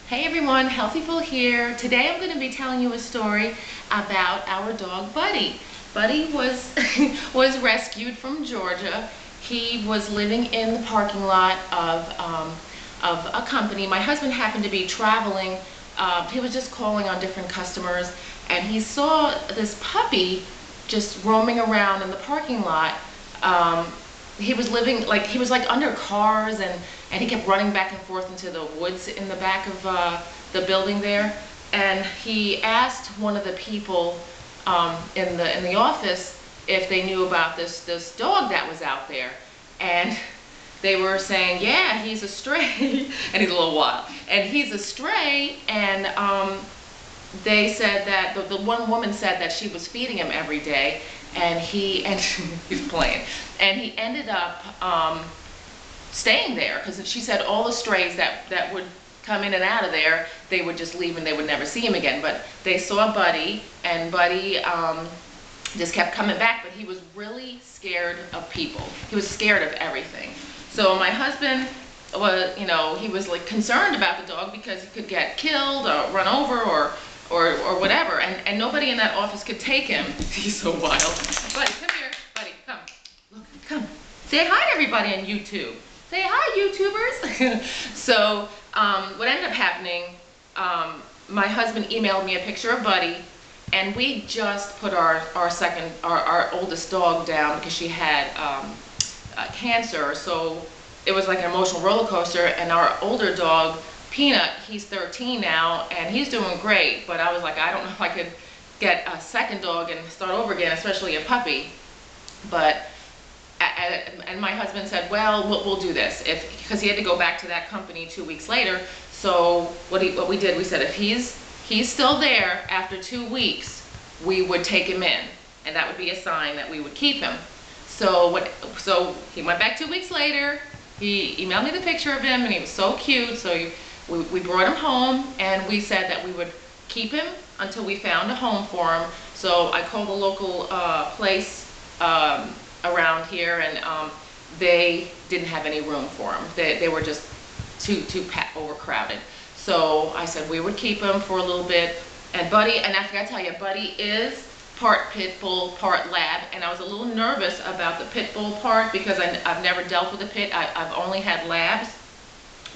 Hey everyone, Healthyful here. Today I'm going to be telling you a story about our dog Buddy. Buddy was was rescued from Georgia. He was living in the parking lot of a company. My husband happened to be traveling. He was just calling on different customers, and he saw this puppy just roaming around in the parking lot. He was living like he was like under cars, and he kept running back and forth into the woods in the back of the building there. And he asked one of the people in the office if they knew about this dog that was out there, and they were saying, yeah, he's a stray, and he's a little wild, and he's a stray. And they said that the one woman said that she was feeding him every day, and he's playing, and he ended up staying there because she said all the strays that would come in and out of there, they would just leave and they would never see him again. But they saw Buddy, and Buddy just kept coming back, but he was really scared of people. He was scared of everything. So my husband was, he was like concerned about the dog because he could get killed or run over or whatever, and nobody in that office could take him. He's so wild. Buddy, come here. Buddy, come. Look, come. Say hi to everybody on YouTube. Say hi, YouTubers. So what ended up happening, my husband emailed me a picture of Buddy, and we just put our oldest dog down because she had cancer. So it was like an emotional roller coaster, and our older dog, Peanut, he's 13 now, and he's doing great, but I was like, I don't know if I could get a second dog and start over again, especially a puppy. But and my husband said, well, we'll do this, because he had to go back to that company 2 weeks later. So what we did, we said, if he's still there after 2 weeks, we would take him in, and that would be a sign that we would keep him. So he went back 2 weeks later. He emailed me the picture of him, and he was so cute. So we brought him home, and we said that we would keep him until we found a home for him. So I called a local place around here, and they didn't have any room for him. They were just too overcrowded. So I said we would keep him for a little bit. And Buddy, and I forgot to tell you, Buddy is part pit bull, part lab, and I was a little nervous about the pit bull part because I've never dealt with a pit. I've only had labs,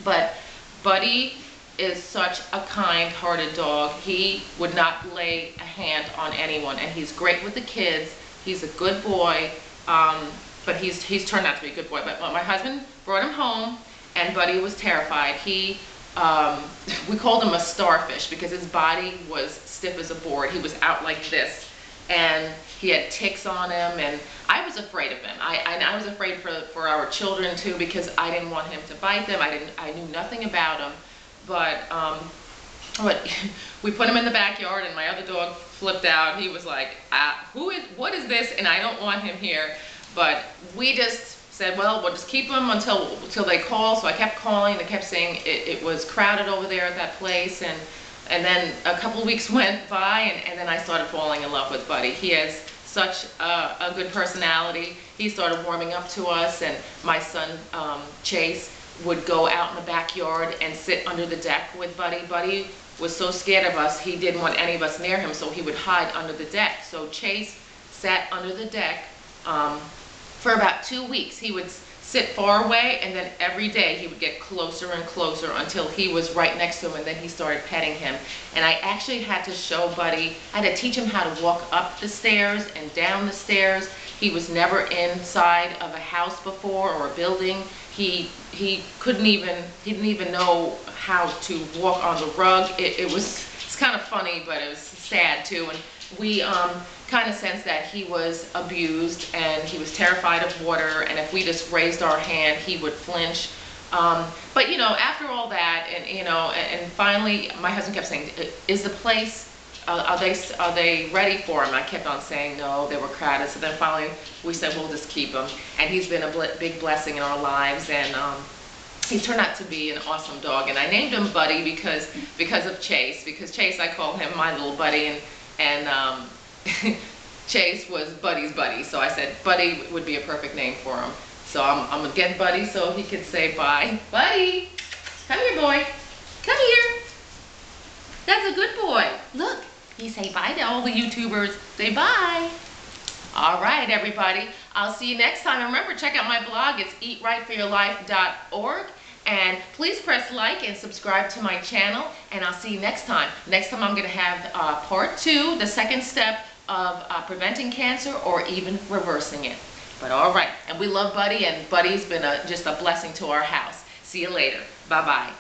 but Buddy is such a kind-hearted dog. He would not lay a hand on anyone, and he's great with the kids. He's a good boy, but he's turned out to be a good boy. But my husband brought him home, and Buddy was terrified. We called him a starfish because his body was stiff as a board. He was out like this, and he had ticks on him, and I was afraid of him. I was afraid for our children too, because I didn't want him to bite them. I knew nothing about him, but we put him in the backyard, and my other dog flipped out. He was like, what is this? And I don't want him here. But we just said, well, we'll just keep him until they call. So I kept calling. They kept saying it was crowded over there at that place, and then a couple weeks went by, and then I started falling in love with Buddy. He has such a good personality. He started warming up to us, and my son Chase would go out in the backyard and sit under the deck with Buddy. Buddy was so scared of us, he didn't want any of us near him, so he would hide under the deck. So Chase sat under the deck for about 2 weeks. He would sit far away, and then every day he would get closer and closer until he was right next to him, and then he started petting him. And I actually had to show Buddy, I had to teach him how to walk up the stairs and down the stairs. He was never inside of a house before or a building. He didn't even know how to walk on the rug. It's kind of funny, but it was sad too. And we kind of sensed that he was abused, and he was terrified of water, and if we just raised our hand, he would flinch. But after all that, and finally my husband kept saying, is the place, are they ready for him? I kept on saying no, they were crowded. So then finally we said we'll just keep him, and he's been a big blessing in our lives, and he turned out to be an awesome dog. And I named him Buddy because of Chase, because Chase, I call him my little buddy, and Chase was Buddy's buddy, so I said Buddy would be a perfect name for him. So I'm gonna get Buddy so he could say bye. Buddy, come here, boy. Come here. good boy. Look, he say bye to all the YouTubers. Say bye. All right, everybody. I'll see you next time. And remember, check out my blog. It's eatrightforyourlife.org. And please press like and subscribe to my channel. And I'll see you next time. Next time I'm going to have part 2, the second step of preventing cancer or even reversing it. But all right. And we love Buddy, and Buddy's been just a blessing to our house. See you later. Bye-bye.